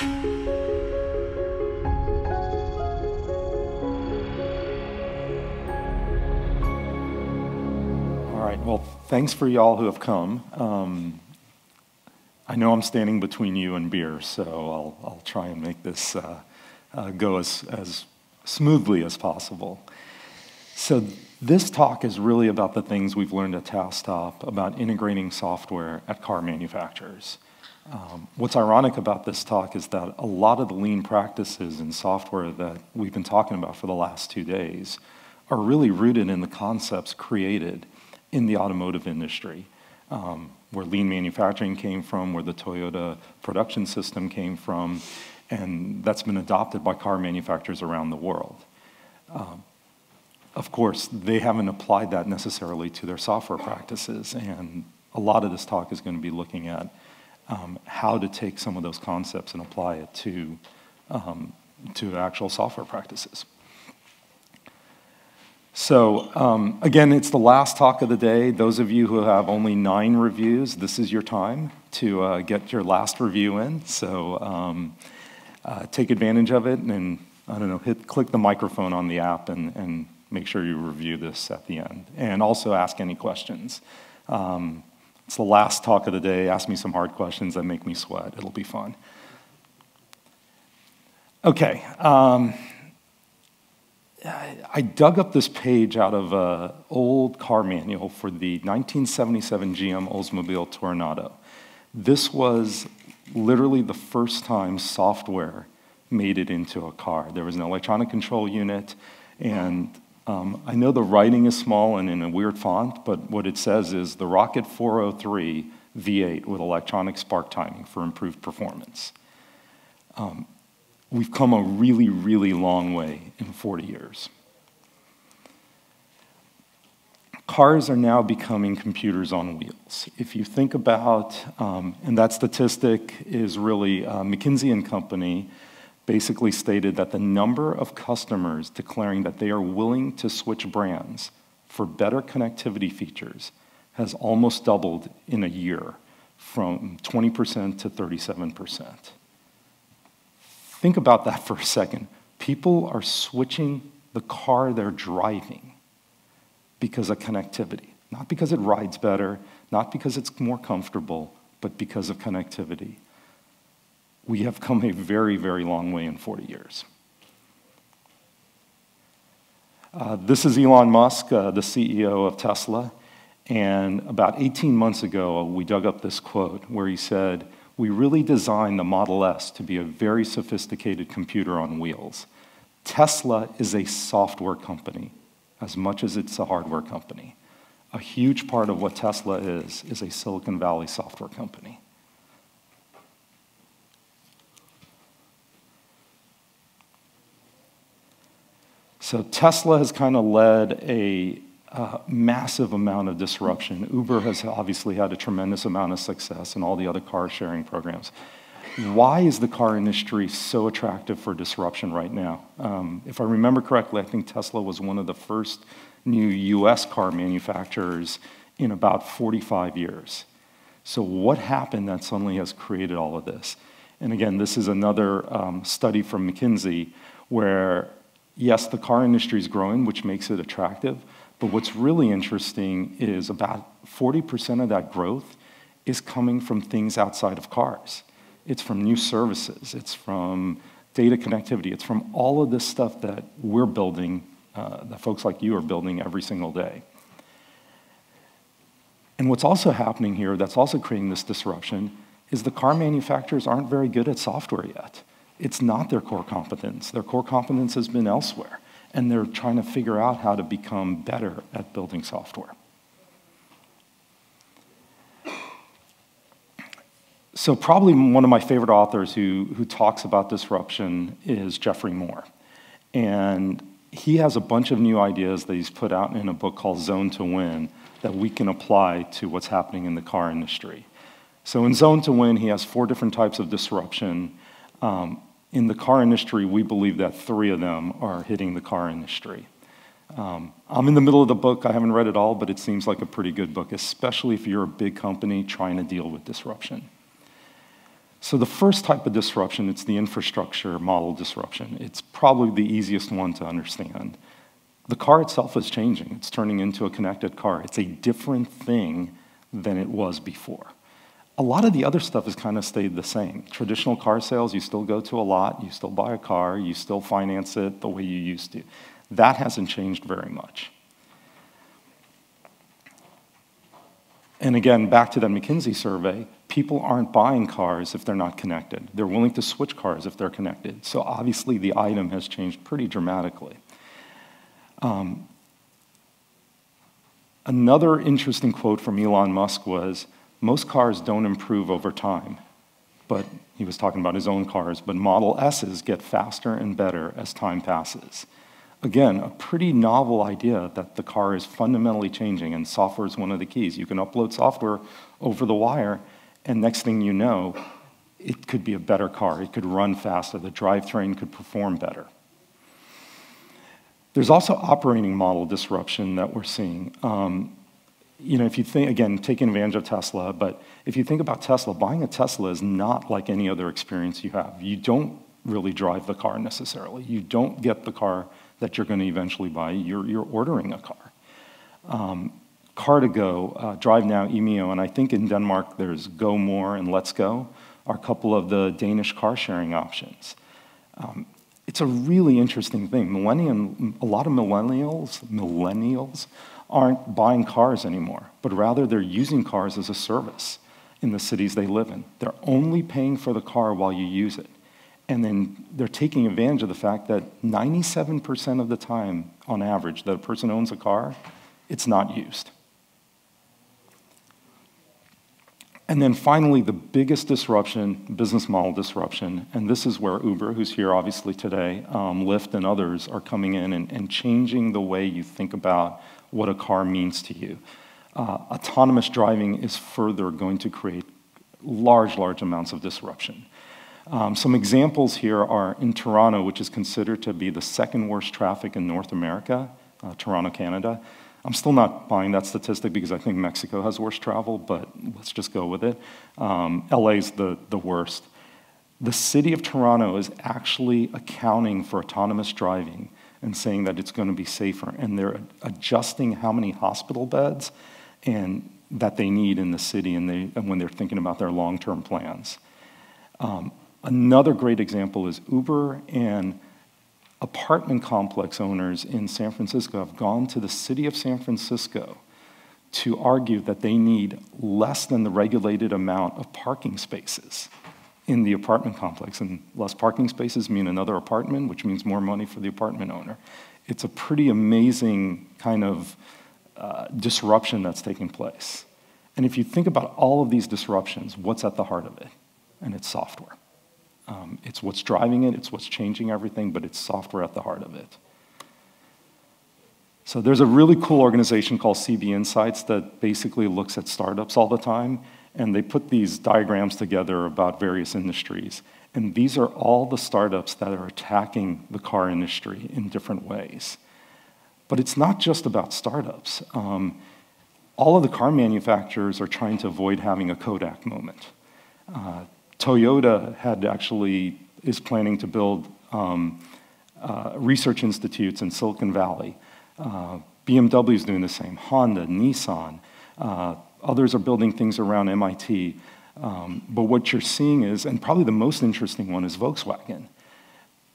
All right, well, thanks for y'all who have come. I know I'm standing between you and beer, so I'll try and make this go as smoothly as possible. So this talk is really about the things we've learned at Tasktop about integrating software at car manufacturers. What's ironic about this talk is that a lot of the lean practices in software that we've been talking about for the last 2 days are really rooted in the concepts created in the automotive industry, where lean manufacturing came from, where the Toyota production system came from, and that's been adopted by car manufacturers around the world. Of course, they haven't applied that necessarily to their software practices, and a lot of this talk is going to be looking at how to take some of those concepts and apply it to actual software practices. So again, it's the last talk of the day. Those of you who have only 9 reviews, this is your time to get your last review in. So take advantage of it, and I don't know, click the microphone on the app and make sure you review this at the end. And also ask any questions. It's the last talk of the day. Ask me some hard questions that make me sweat. It'll be fun. Okay. I dug up this page out of an old car manual for the 1977 GM Oldsmobile Tornado. This was literally the first time software made it into a car. There was an electronic control unit, and I know the writing is small and in a weird font, but what it says is the Rocket 403 V8 with electronic spark timing for improved performance. We've come a really, really long way in 40 years. Cars are now becoming computers on wheels. If you think about, and that statistic is really McKinsey & Company basically stated that the number of customers declaring that they are willing to switch brands for better connectivity features has almost doubled in a year, from 20% to 37%. Think about that for a second. People are switching the car they're driving because of connectivity. Not because it rides better, not because it's more comfortable, but because of connectivity. We have come a very, very long way in 40 years. This is Elon Musk, the CEO of Tesla, and about 18 months ago, we dug up this quote where he said, "We really designed the Model S to be a very sophisticated computer on wheels. Tesla is a software company as much as it's a hardware company. A huge part of what Tesla is a Silicon Valley software company." So Tesla has kind of led a massive amount of disruption. Uber has obviously had a tremendous amount of success, and all the other car sharing programs. Why is the car industry so attractive for disruption right now? If I remember correctly, I think Tesla was one of the first new US car manufacturers in about 45 years. So what happened that suddenly has created all of this? And again, this is another study from McKinsey where, yes, the car industry is growing, which makes it attractive, but what's really interesting is about 40% of that growth is coming from things outside of cars. It's from new services, it's from data connectivity, it's from all of this stuff that we're building, that folks like you are building every single day. And what's also happening here that's also creating this disruption is the car manufacturers aren't very good at software yet. It's not their core competence. Their core competence has been elsewhere, and they're trying to figure out how to become better at building software. So probably one of my favorite authors who talks about disruption is Geoffrey Moore. And he has a bunch of new ideas that he's put out in a book called Zone to Win that we can apply to what's happening in the car industry. So in Zone to Win, he has 4 different types of disruption. In the car industry, we believe that 3 of them are hitting the car industry. I'm in the middle of the book. I haven't read it all, but it seems like a pretty good book, especially if you're a big company trying to deal with disruption. So the first type of disruption, it's the infrastructure model disruption. It's probably the easiest one to understand. The car itself is changing. It's turning into a connected car. It's a different thing than it was before. A lot of the other stuff has kind of stayed the same. Traditional car sales, you still go to a lot, you still buy a car, you still finance it the way you used to. That hasn't changed very much. And again, back to that McKinsey survey, people aren't buying cars if they're not connected. They're willing to switch cars if they're connected. So obviously the item has changed pretty dramatically. Another interesting quote from Elon Musk was, most cars don't improve over time, but he was talking about his own cars, but Model S's get faster and better as time passes. Again, a pretty novel idea that the car is fundamentally changing, and software is one of the keys. You can upload software over the wire, and next thing you know, it could be a better car. It could run faster. The drivetrain could perform better. There's also operating model disruption that we're seeing. If you think, again, taking advantage of Tesla, but if you think about Tesla, buying a Tesla is not like any other experience you have. You don't really drive the car necessarily. You don't get the car that you're going to eventually buy. You're ordering a car. Car2Go, Drive Now, Emio, and I think in Denmark there's Go More and Let's Go are a couple of the Danish car sharing options. It's a really interesting thing. A lot of millennials aren't buying cars anymore, but rather they're using cars as a service in the cities they live in. They're only paying for the car while you use it. And then they're taking advantage of the fact that 97% of the time, on average, that a person owns a car, it's not used. And then finally, the biggest disruption, business model disruption, and this is where Uber, who's here obviously today, Lyft and others are coming in and changing the way you think about what a car means to you. Autonomous driving is further going to create large amounts of disruption. Some examples here are in Toronto, which is considered to be the second worst traffic in North America, Toronto, Canada. I'm still not buying that statistic because I think Mexico has worse travel, but let's just go with it. LA's the worst. The city of Toronto is actually accounting for autonomous driving and saying that it's going to be safer, and they're adjusting how many hospital beds and that they need in the city and when they're thinking about their long-term plans. Another great example is Uber and apartment complex owners in San Francisco have gone to the city of San Francisco to argue that they need less than the regulated amount of parking spaces in the apartment complex. And less parking spaces mean another apartment, which means more money for the apartment owner. It's a pretty amazing kind of disruption that's taking place. And if you think about all of these disruptions, what's at the heart of it? And it's software. It's what's driving it, it's what's changing everything, but it's software at the heart of it. So there's a really cool organization called CB Insights that basically looks at startups all the time, and they put these diagrams together about various industries. And these are all the startups that are attacking the car industry in different ways. But it's not just about startups. All of the car manufacturers are trying to avoid having a Kodak moment. Toyota is planning to build research institutes in Silicon Valley. BMW is doing the same. Honda, Nissan, others are building things around MIT. But what you're seeing is, and probably the most interesting one is Volkswagen.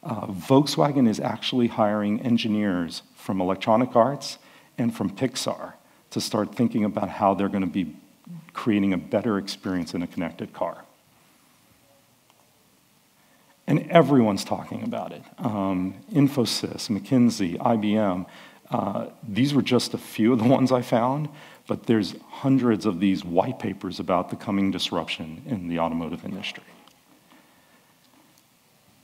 Volkswagen is actually hiring engineers from Electronic Arts and from Pixar to start thinking about how they're going to be creating a better experience in a connected car. And everyone's talking about it. Infosys, McKinsey, IBM. These were just a few of the ones I found, but there's hundreds of these white papers about the coming disruption in the automotive industry.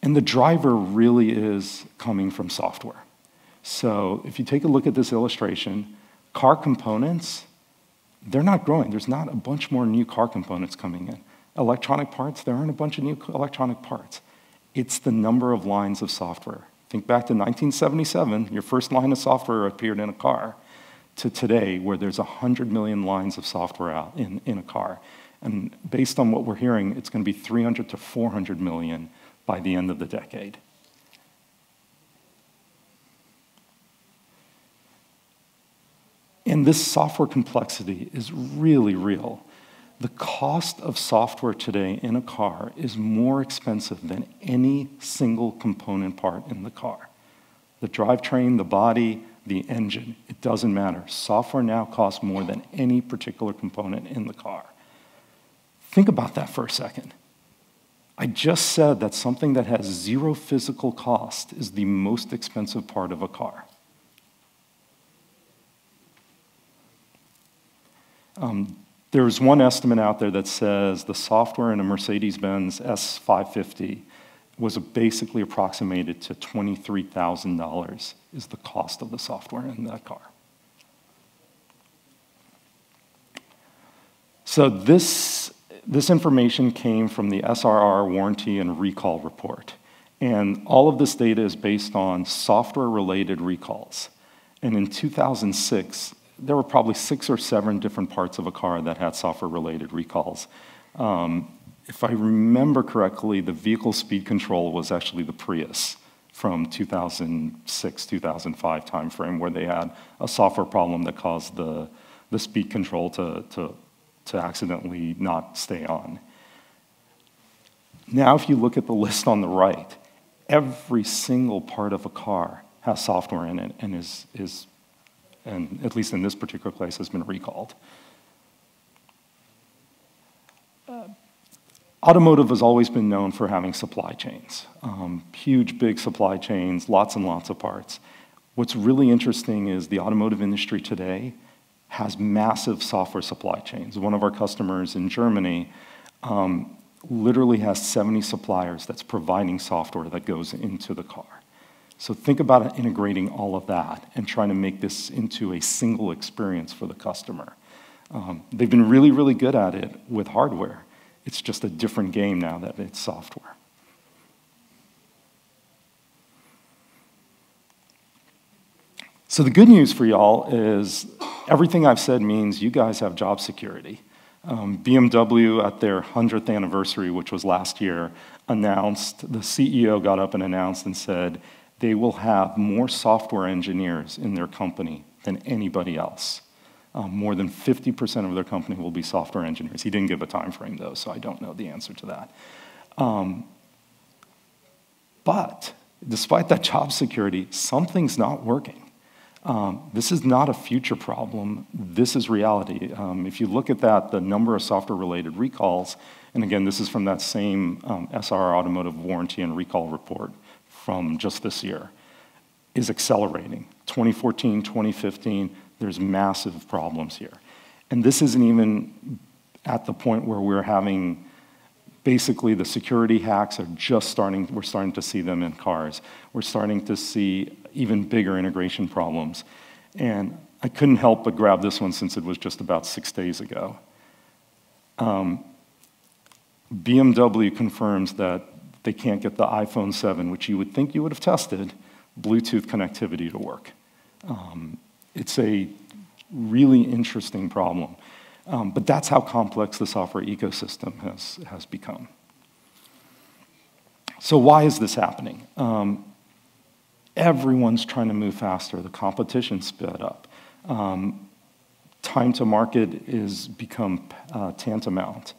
And the driver really is coming from software. So if you take a look at this illustration, car components, they're not growing. There's not a bunch more new car components coming in. Electronic parts, there aren't a bunch of new electronic parts. It's the number of lines of software. Think back to 1977, your first line of software appeared in a car, to today, where there's 100 million lines of software out in a car. And based on what we're hearing, it's going to be 300 to 400 million by the end of the decade. And this software complexity is really real. The cost of software today in a car is more expensive than any single component part in the car. The drivetrain, the body, the engine, it doesn't matter. Software now costs more than any particular component in the car. Think about that for a second. I just said that something that has zero physical cost is the most expensive part of a car. There's one estimate out there that says the software in a Mercedes-Benz S550 was basically approximated to $23,000 is the cost of the software in that car. So this information came from the SRR warranty and recall report. And all of this data is based on software-related recalls. And in 2006, there were probably 6 or 7 different parts of a car that had software-related recalls. If I remember correctly, the vehicle speed control was actually the Prius from 2006, 2005 timeframe, where they had a software problem that caused the speed control to accidentally not stay on. Now, if you look at the list on the right, every single part of a car has software in it and and at least in this particular case, has been recalled. Automotive has always been known for having supply chains, huge, big supply chains, lots and lots of parts. What's really interesting is the automotive industry today has massive software supply chains. One of our customers in Germany literally has 70 suppliers that's providing software that goes into the car. So think about integrating all of that and trying to make this into a single experience for the customer. They've been really, really good at it with hardware. It's just a different game now that it's software. So the good news for y'all is everything I've said means you guys have job security. BMW at their 100th anniversary, which was last year, announced, the CEO got up and announced and said, they will have more software engineers in their company than anybody else. More than 50% of their company will be software engineers. He didn't give a time frame, though, so I don't know the answer to that. But despite that job security, something's not working. This is not a future problem. This is reality. If you look at that, the number of software-related recalls, and again, this is from that same SR Automotive Warranty and Recall report, from just this year, is accelerating. 2014, 2015, there's massive problems here. And this isn't even at the point where we're having, basically the security hacks are just starting, we're starting to see them in cars. We're starting to see even bigger integration problems. And I couldn't help but grab this one since it was just about 6 days ago. BMW confirms that they can't get the iPhone 7, which you would think you would have tested, Bluetooth connectivity to work. It's a really interesting problem. But that's how complex the software ecosystem has become. So why is this happening? Everyone's trying to move faster. The competition sped up. Time to market is become tantamount.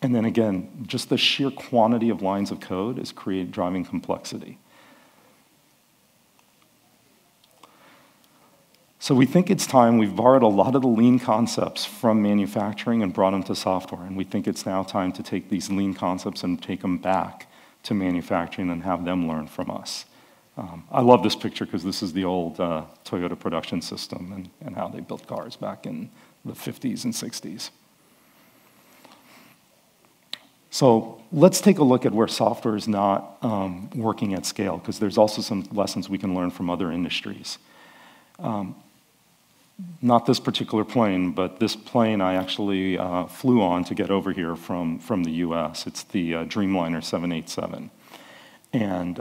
And then again, just the sheer quantity of lines of code is driving complexity. So we think it's time. We've borrowed a lot of the lean concepts from manufacturing and brought them to software. And we think it's now time to take these lean concepts and take them back to manufacturing and have them learn from us. I love this picture because this is the old Toyota production system and how they built cars back in the 50s and 60s. So let's take a look at where software is not working at scale, because there's also some lessons we can learn from other industries. Not this particular plane, but this plane I actually flew on to get over here from the US. It's the Dreamliner 787. And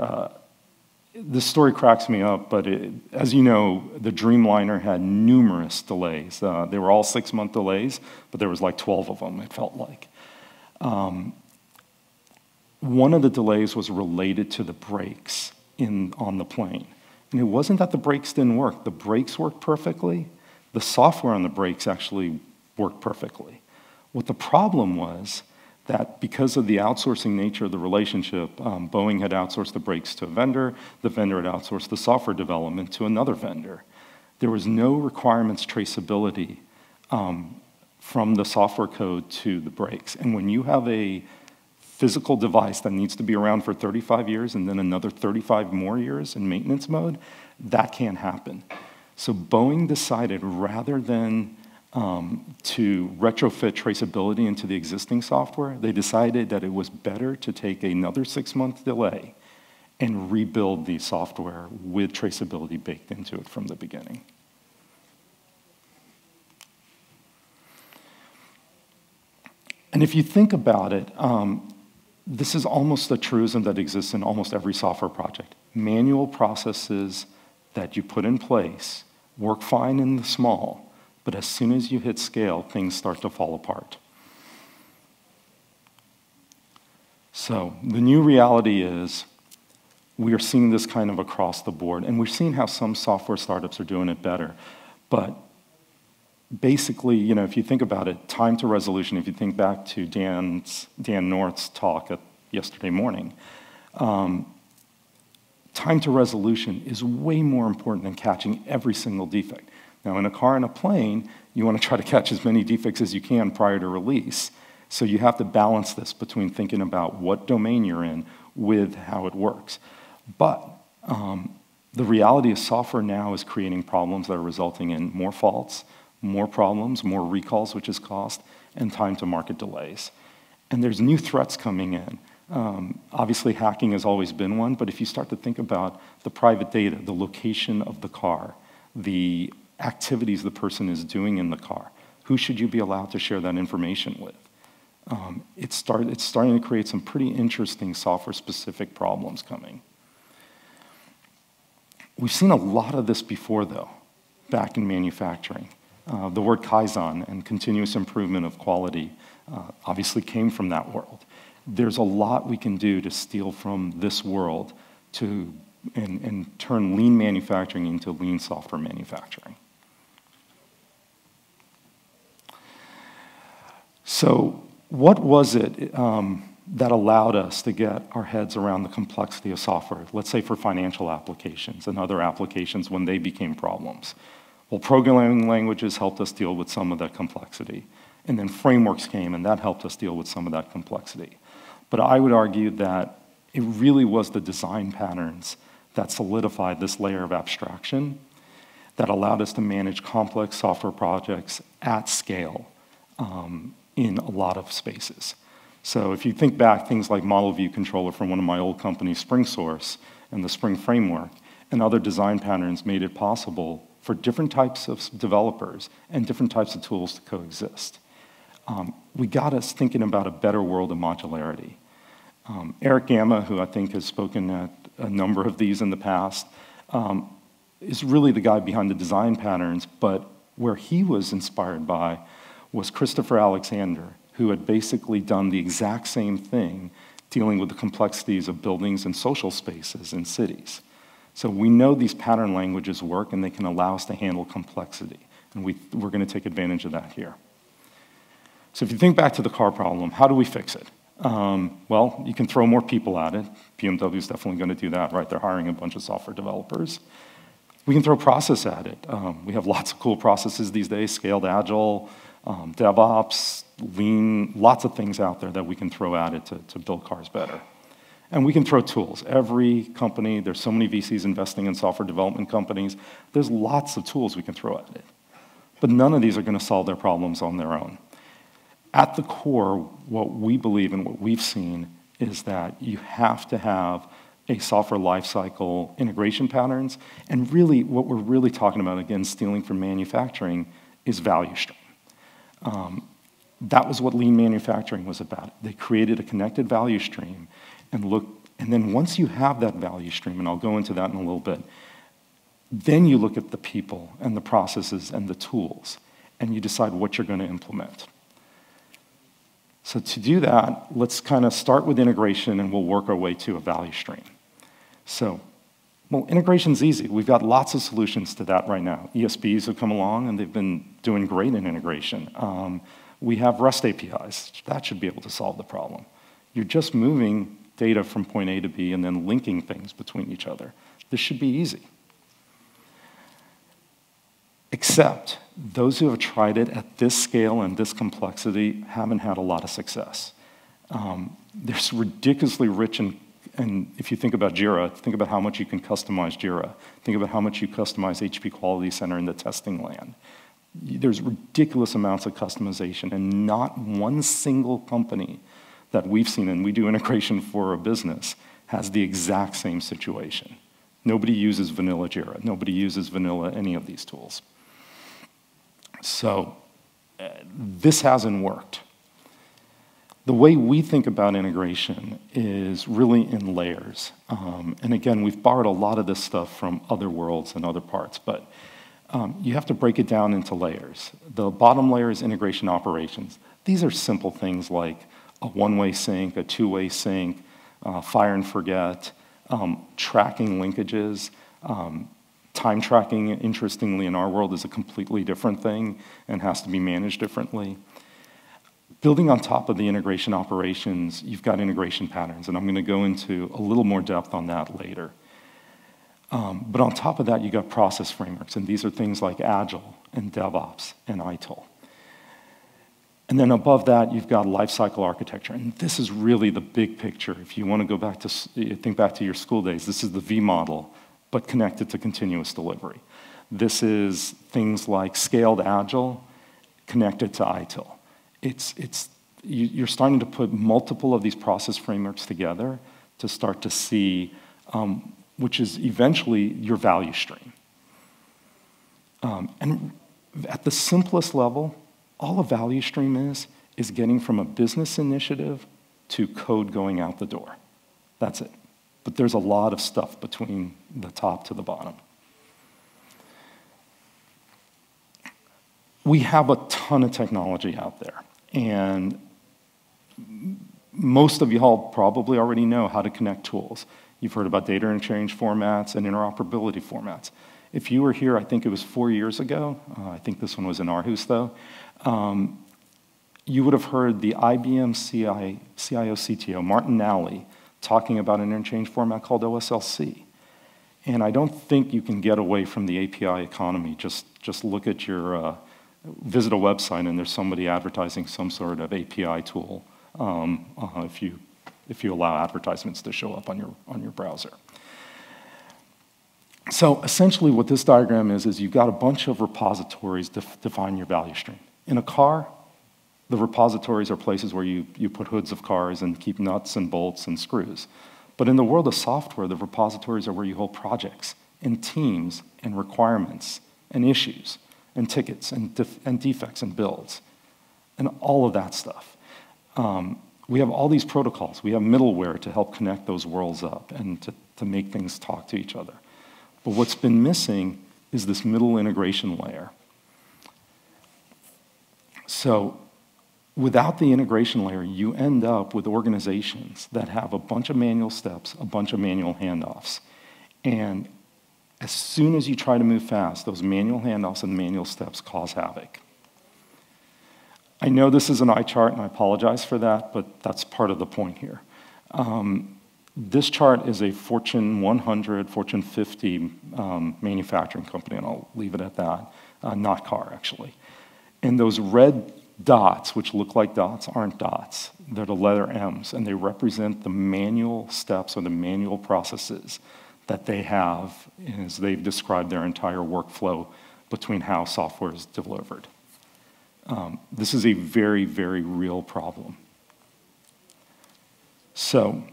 this story cracks me up, but as you know, the Dreamliner had numerous delays. They were all 6-month delays, but there was like 12 of them, it felt like. One of the delays was related to the brakes on the plane. And it wasn't that the brakes didn't work. The brakes worked perfectly. The software on the brakes actually worked perfectly. What the problem was that because of the outsourcing nature of the relationship, Boeing had outsourced the brakes to a vendor, the vendor had outsourced the software development to another vendor. There was no requirements traceability from the software code to the brakes. And when you have a physical device that needs to be around for 35 years and then another 35 more years in maintenance mode, that can't happen. So Boeing decided rather than to retrofit traceability into the existing software, they decided that it was better to take another 6-month delay and rebuild the software with traceability baked into it from the beginning. And if you think about it, this is almost a truism that exists in almost every software project. Manual processes that you put in place work fine in the small, but as soon as you hit scale, things start to fall apart. So the new reality is we are seeing this kind of across the board, and we're seeing how some software startups are doing it better. But basically, if you think about it, time to resolution, if you think back to Dan North's talk yesterday morning, time to resolution is way more important than catching every single defect. Now, in a car and a plane, you want to try to catch as many defects as you can prior to release. So you have to balance this between thinking about what domain you're in with how it works. But the reality is software now is creating problems that are resulting in more faults, more problems, more recalls, which is cost, and time to market delays. And there's new threats coming in. Obviously, hacking has always been one, but if you start to think about the private data, the location of the car, the activities the person is doing in the car, who should you be allowed to share that information with? It's starting to create some pretty interesting software-specific problems coming. We've seen a lot of this before, though, back in manufacturing. The word Kaizen and continuous improvement of quality obviously came from that world. There's a lot we can do to steal from this world and turn lean manufacturing into lean software manufacturing. So what was it that allowed us to get our heads around the complexity of software, let's say for financial applications and other applications when they became problems? Well, programming languages helped us deal with some of that complexity. And then frameworks came, and that helped us deal with some of that complexity. But I would argue that it really was the design patterns that solidified this layer of abstraction that allowed us to manage complex software projects at scale in a lot of spaces. So if you think back, things like Model View Controller from one of my old companies, SpringSource, and the Spring Framework, and other design patterns made it possible for different types of developers and different types of tools to coexist. We got us thinking about a better world of modularity. Eric Gamma, who I think has spoken at a number of these in the past, is really the guy behind the design patterns, but where he was inspired by was Christopher Alexander, who had basically done the exact same thing, dealing with the complexities of buildings and social spaces in cities. So we know these pattern languages work, and they can allow us to handle complexity, and we're going to take advantage of that here. So if you think back to the car problem, how do we fix it? Well, you can throw more people at it. BMW is definitely going to do that, right? They're hiring a bunch of software developers. We can throw process at it. We have lots of cool processes these days, scaled agile, DevOps, lean, lots of things out there that we can throw at it to build cars better. And we can throw tools. Every company, there's so many VCs investing in software development companies, there's lots of tools we can throw at it. But none of these are going to solve their problems on their own. At the core, what we believe and what we've seen is that you have to have a software lifecycle integration patterns, and really what we're really talking about, again, stealing from manufacturing, is value stream. That was what lean manufacturing was about. They created a connected value stream, and then once you have that value stream, and I'll go into that in a little bit, then you look at the people and the processes and the tools, and you decide what you're going to implement. So to do that, let's kind of start with integration and we'll work our way to a value stream. So, well, integration's easy. We've got lots of solutions to that right now. ESBs have come along and they've been doing great in integration. We have REST APIs. That should be able to solve the problem. You're just moving data from point A to B and then linking things between each other. This should be easy. Except those who have tried it at this scale and this complexity haven't had a lot of success. There's ridiculously rich, and if you think about Jira, think about how much you can customize Jira. Think about how much you customize HP Quality Center in the testing land. There's ridiculous amounts of customization, and not one single company that we've seen, and we do integration for a business, has the exact same situation. Nobody uses vanilla Jira. Nobody uses vanilla any of these tools. So this hasn't worked. The way we think about integration is really in layers. And again, we've borrowed a lot of this stuff from other worlds and other parts, but you have to break it down into layers. The bottom layer is integration operations. These are simple things like a one-way sync, a two-way sync, fire and forget, tracking linkages. Time tracking, interestingly, in our world is a completely different thing and has to be managed differently. Building on top of the integration operations, you've got integration patterns, and I'm going to go into a little more depth on that later. But on top of that, you've got process frameworks, and these are things like Agile and DevOps and ITIL. And then above that, you've got lifecycle architecture, and this is really the big picture. If you want to go back to, think back to your school days, this is the V model, but connected to continuous delivery. This is things like scaled Agile connected to ITIL. You're starting to put multiple of these process frameworks together to start to see, which is eventually your value stream. And at the simplest level, all a value stream is getting from a business initiative to code going out the door. That's it. But there's a lot of stuff between the top to the bottom. We have a ton of technology out there, and most of y'all probably already know how to connect tools. You've heard about data exchange formats and interoperability formats. If you were here, I think it was 4 years ago, I think this one was in Aarhus though, you would have heard the IBM CIO CTO, Martin Nally, talking about an interchange format called OSLC. And I don't think you can get away from the API economy. Just look at your, visit a website and there's somebody advertising some sort of API tool if you allow advertisements to show up on your browser. So essentially what this diagram is you've got a bunch of repositories to define your value stream. In a car, the repositories are places where you put hoods of cars and keep nuts and bolts and screws. But in the world of software, the repositories are where you hold projects and teams and requirements and issues and tickets and defects and builds and all of that stuff. We have all these protocols. We have middleware to help connect those worlds up and to make things talk to each other. But what's been missing is this middle integration layer. So without the integration layer, you end up with organizations that have a bunch of manual steps, a bunch of manual handoffs. And as soon as you try to move fast, those manual handoffs and manual steps cause havoc. I know this is an eye chart, and I apologize for that, but that's part of the point here. This chart is a Fortune 100, Fortune 50 manufacturing company, and I'll leave it at that. Not car, actually. And those red dots, which look like dots, aren't dots. They're the letter M's, and they represent the manual steps or the manual processes that they have as they've described their entire workflow between how software is delivered. This is a very, very real problem. So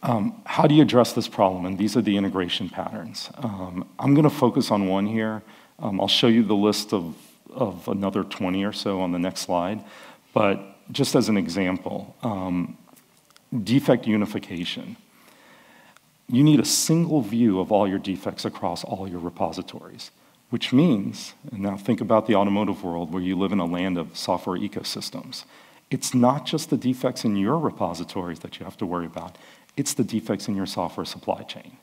how do you address this problem? And these are the integration patterns. I'm going to focus on one here. I'll show you the list of another 20 or so on the next slide. But just as an example, defect unification. You need a single view of all your defects across all your repositories, which means, and now think about the automotive world where you live in a land of software ecosystems. It's not just the defects in your repositories that you have to worry about. It's the defects in your software supply chain.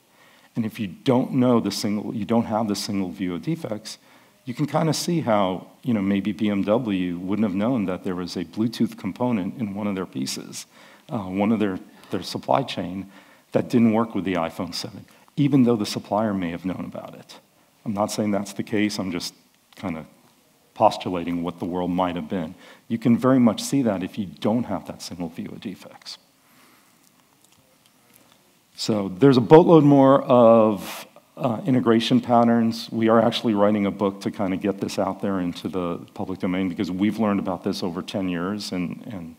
And if you don't know you don't have the single view of defects, you can kind of see how, maybe BMW wouldn't have known that there was a Bluetooth component in one of their pieces, one of their supply chain that didn't work with the iPhone 7, even though the supplier may have known about it. I'm not saying that's the case, I'm just kind of postulating what the world might have been. You can very much see that if you don't have that single view of defects. So there's a boatload more of integration patterns. We are actually writing a book to kind of get this out there into the public domain because we've learned about this over 10 years, and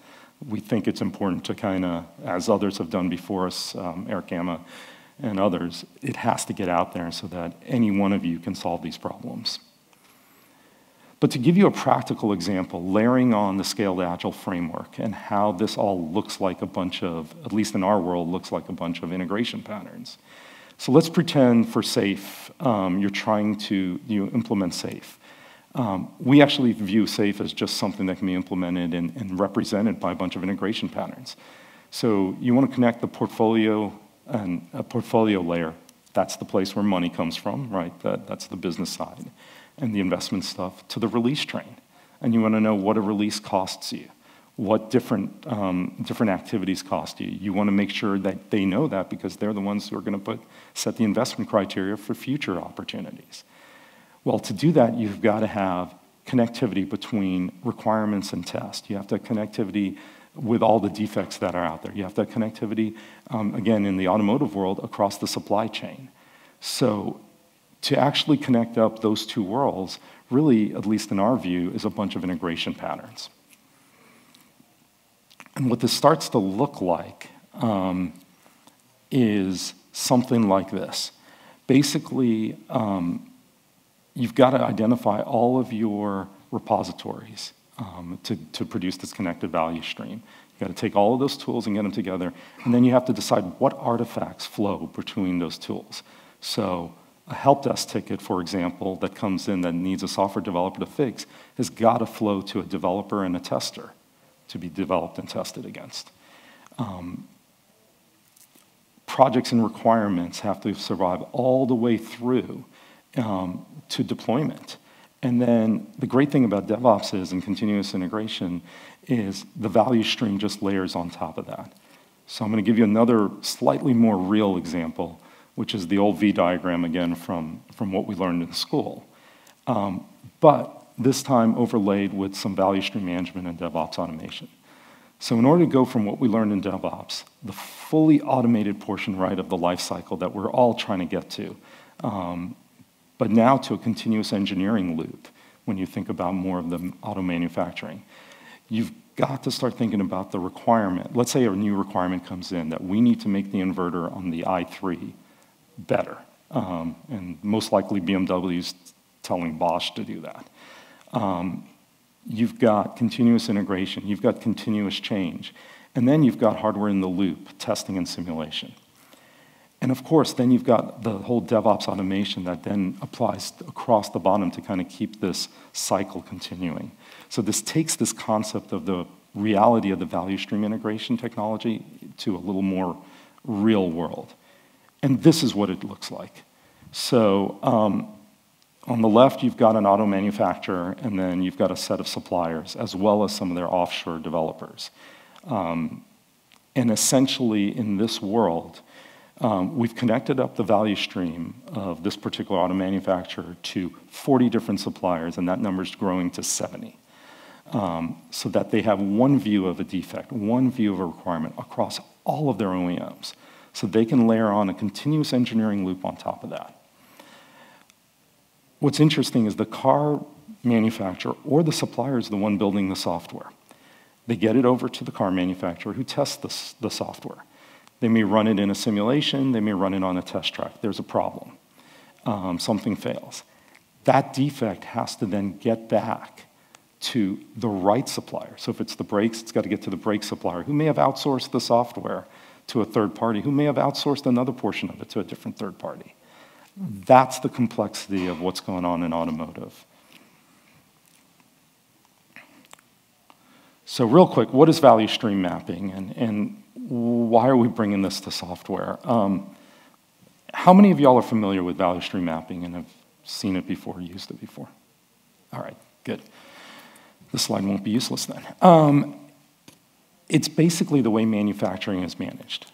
we think it's important to kind of, as others have done before us, Eric Gamma and others, it has to get out there so that any one of you can solve these problems. But to give you a practical example, layering on the Scaled Agile framework and how this all looks like a bunch of, at least in our world, looks like a bunch of integration patterns. So let's pretend for SAFe, you're trying to implement SAFe. We actually view SAFe as just something that can be implemented and represented by a bunch of integration patterns. So you want to connect the portfolio and a portfolio layer. That's the place where money comes from, right? That's the business side. And the investment stuff to the release train. And you want to know what a release costs you, what different activities cost you. You want to make sure that they know that because they're the ones who are going to set the investment criteria for future opportunities. Well, to do that, you've got to have connectivity between requirements and test. You have to have connectivity with all the defects that are out there. You have to have connectivity, again, in the automotive world, across the supply chain. So to actually connect up those two worlds, really, at least in our view, is a bunch of integration patterns. And what this starts to look like is something like this. Basically, you've got to identify all of your repositories to produce this connected value stream. You've got to take all of those tools and get them together, and then you have to decide what artifacts flow between those tools. So a help desk ticket, for example, that comes in that needs a software developer to fix has got to flow to a developer and a tester to be developed and tested against. Projects and requirements have to survive all the way through to deployment. And then the great thing about DevOps is, and continuous integration, is the value stream just layers on top of that. So I'm going to give you another slightly more real example, which is the old V diagram again from what we learned in school. But this time overlaid with some value stream management and DevOps automation. So in order to go from what we learned in DevOps, the fully automated portion, right, of the life cycle that we're all trying to get to, but now to a continuous engineering loop, when you think about more of the auto manufacturing, you've got to start thinking about the requirement. Let's say a new requirement comes in that we need to make the inverter on the i3 better. And most likely BMW's telling Bosch to do that. You've got continuous integration, you've got continuous change, and then you've got hardware in the loop, testing and simulation. And of course, then you've got the whole DevOps automation that then applies across the bottom to kind of keep this cycle continuing. So this takes this concept of the reality of the value stream integration technology to a little more real world. And this is what it looks like. So on the left, you've got an auto manufacturer, and then you've got a set of suppliers, as well as some of their offshore developers. And essentially, in this world, we've connected up the value stream of this particular auto manufacturer to 40 different suppliers, and that number's growing to 70. So that they have one view of a defect, one view of a requirement across all of their OEMs. So they can layer on a continuous engineering loop on top of that. What's interesting is the car manufacturer or the supplier is the one building the software. They get it over to the car manufacturer who tests the software. They may run it in a simulation, they may run it on a test track. There's a problem. Something fails. That defect has to then get back to the right supplier. So if it's the brakes, it's got to get to the brake supplier who may have outsourced the software to a third party, who may have outsourced another portion of it to a different third party. That's the complexity of what's going on in automotive. So real quick, what is value stream mapping, and why are we bringing this to software? How many of y'all are familiar with value stream mapping and have seen it before, used it before? All right, good. This slide won't be useless then. It's basically the way manufacturing is managed.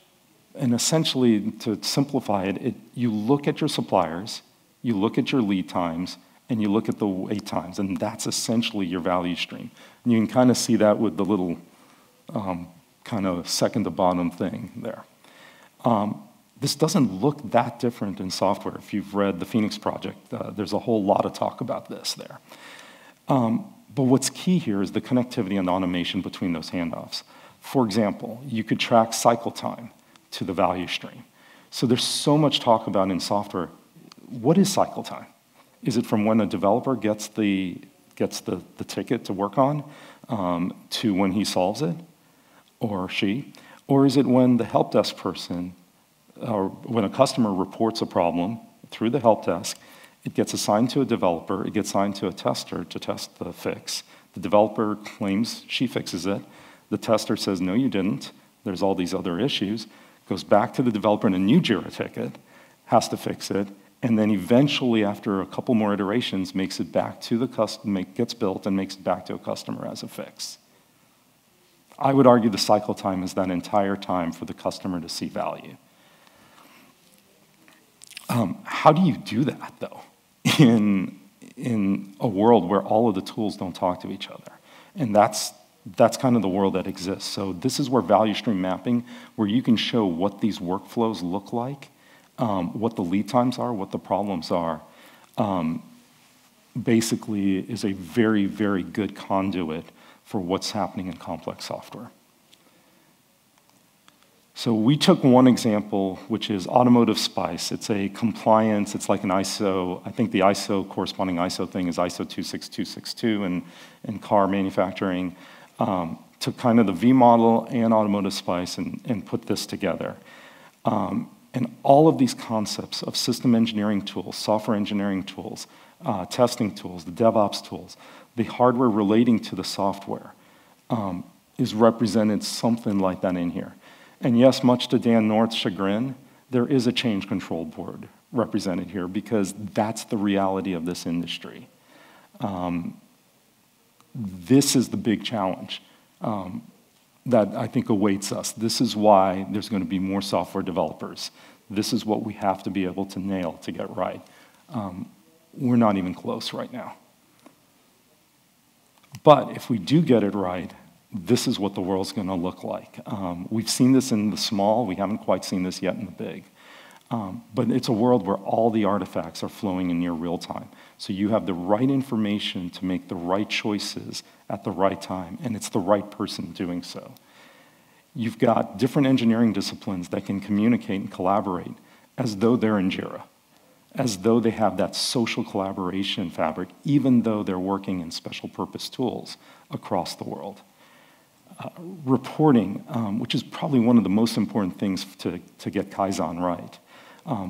And essentially, to simplify it, you look at your suppliers, you look at your lead times, and you look at the wait times, and that's essentially your value stream. And you can kind of see that with the little kind of second to bottom thing there. This doesn't look that different in software. If you've read the Phoenix Project, there's a whole lot of talk about this there. But what's key here is the connectivity and automation between those handoffs. For example, you could track cycle time to the value stream. So there's so much talk about in software. What is cycle time? Is it from when a developer gets the ticket to work on to when he solves it, or she? Or is it when the help desk person, or when a customer reports a problem through the help desk, it gets assigned to a developer, it gets assigned to a tester to test the fix. The developer claims she fixes it. The tester says, no, you didn't. There's all these other issues. Goes back to the developer in a new JIRA ticket, has to fix it, and then eventually, after a couple more iterations, makes it back to the customer, gets built and makes it back to a customer as a fix. I would argue the cycle time is that entire time for the customer to see value. How do you do that, though, in a world where all of the tools don't talk to each other? And that's kind of the world that exists. So this is where value stream mapping, where you can show what these workflows look like, what the lead times are, what the problems are, basically is a very, very good conduit for what's happening in complex software. So we took one example, which is automotive SPICE. It's a compliance, it's like an ISO, I think the ISO, corresponding ISO thing is ISO 26262 in car manufacturing. Took kind of the V model and automotive SPICE and put this together. And all of these concepts of system engineering tools, software engineering tools, testing tools, the DevOps tools, the hardware relating to the software is represented something like that in here. And yes, much to Dan North's chagrin, there is a change control board represented here because that's the reality of this industry. This is the big challenge that I think awaits us. This is why there's going to be more software developers. This is what we have to be able to nail to get right. We're not even close right now. But if we do get it right, this is what the world's going to look like. We've seen this in the small. We haven't quite seen this yet in the big. But it's a world where all the artifacts are flowing in near real time. So you have the right information to make the right choices at the right time, and it's the right person doing so. You've got different engineering disciplines that can communicate and collaborate as though they're in JIRA, as though they have that social collaboration fabric, even though they're working in special purpose tools across the world. Reporting, which is probably one of the most important things to get Kaizen right.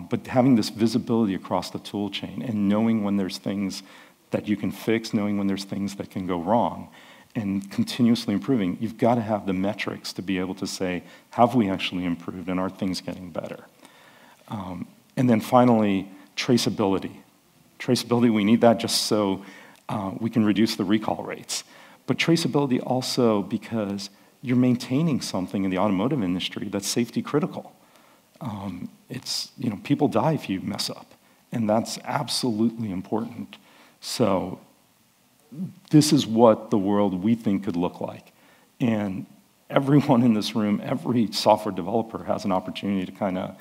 But having this visibility across the tool chain and knowing when there's things that you can fix, knowing when there's things that can go wrong, and continuously improving, you've got to have the metrics to be able to say, have we actually improved and are things getting better? And then finally, traceability. Traceability, we need that just so we can reduce the recall rates. But traceability also because you're maintaining something in the automotive industry that's safety critical. People die if you mess up, and that's absolutely important. So this is what the world we think could look like. And everyone in this room, every software developer has an opportunity to kind of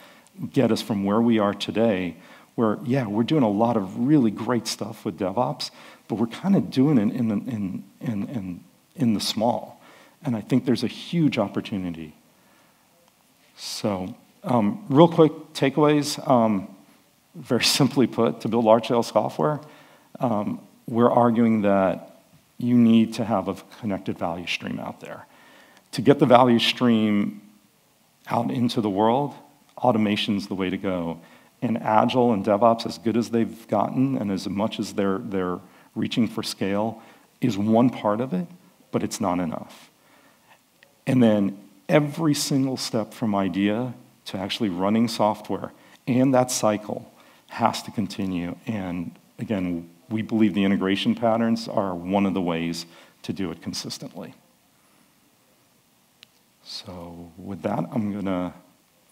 get us from where we are today, where, yeah, we're doing a lot of really great stuff with DevOps, but we're kind of doing it in the small. And I think there's a huge opportunity. So real quick takeaways, very simply put, to build large-scale software, we're arguing that you need to have a connected value stream out there. To get the value stream out into the world, automation's the way to go. And Agile and DevOps, as good as they've gotten and as much as they're reaching for scale, is one part of it, but it's not enough. And then every single step from idea to actually running software and that cycle has to continue. And again, we believe the integration patterns are one of the ways to do it consistently. So with that, I'm going to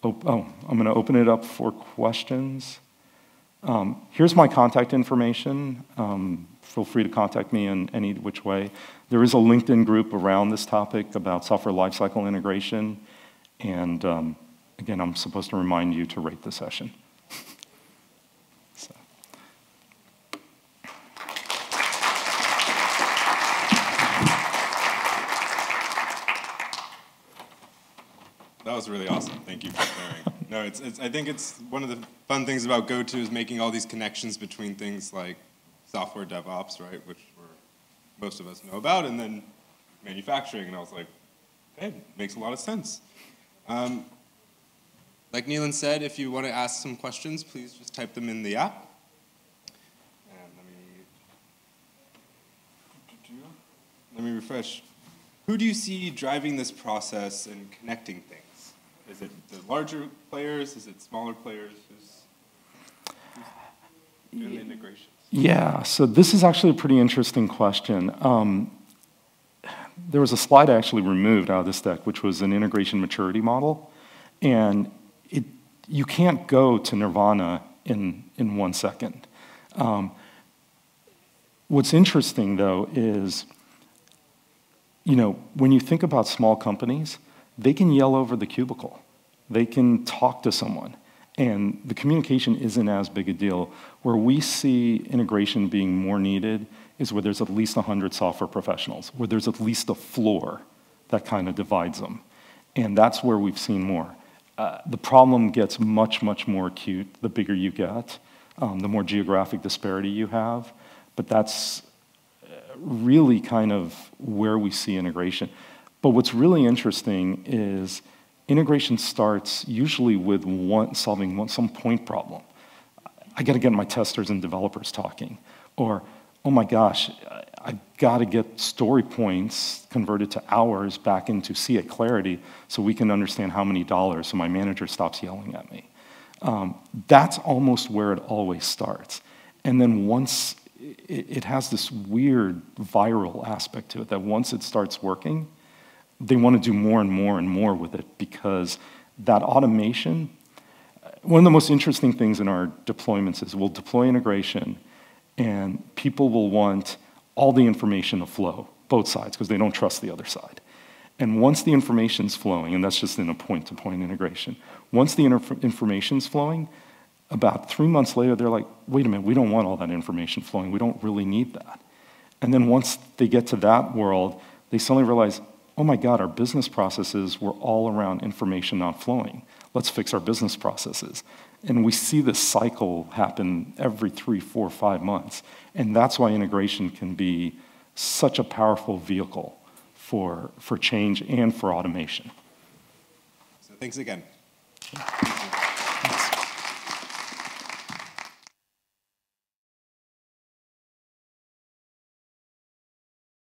open it up for questions. Here's my contact information. Feel free to contact me in any which way. There is a LinkedIn group around this topic about software lifecycle integration. And again, I'm supposed to remind you to rate the session. So. That was really awesome. Thank you for sharing. No, I think it's one of the fun things about GoTo is making all these connections between things like software DevOps, right, which most of us know about, and then manufacturing. And I was like, okay, makes a lot of sense. Like Neelan said, if you want to ask some questions, please just type them in the app. And let me refresh. Who do you see driving this process and connecting things? Is it the larger players? Is it smaller players? Who's doing the integrations? Yeah, so this is actually a pretty interesting question. There was a slide I actually removed out of this deck, which was an integration maturity model. And you can't go to nirvana in 1 second. What's interesting, though, is when you think about small companies, they can yell over the cubicle. They can talk to someone. And the communication isn't as big a deal. Where we see integration being more needed is where there's at least 100 software professionals, where there's at least a floor that kind of divides them. And that's where we've seen more. The problem gets much, much more acute the bigger you get, the more geographic disparity you have. But that's really kind of where we see integration. But what's really interesting is integration starts usually with solving some point problem. I got to get my testers and developers talking. Or, oh my gosh, I've got to get story points converted to hours back into CA clarity so we can understand how many dollars so my manager stops yelling at me. That's almost where it always starts. And then once it has this weird viral aspect to it, that once it starts working, they want to do more and more and more with it because that automation, one of the most interesting things in our deployments is we'll deploy integration and people will want all the information to flow, both sides, because they don't trust the other side. And once the information's flowing, and that's just in a point-to-point integration, once the information's flowing, about 3 months later, they're like, wait a minute, we don't want all that information flowing. We don't really need that. And then once they get to that world, they suddenly realize, oh my God, our business processes were all around information not flowing. Let's fix our business processes. And we see this cycle happen every 3, 4, 5 months. And that's why integration can be such a powerful vehicle for change and for automation. So thanks again.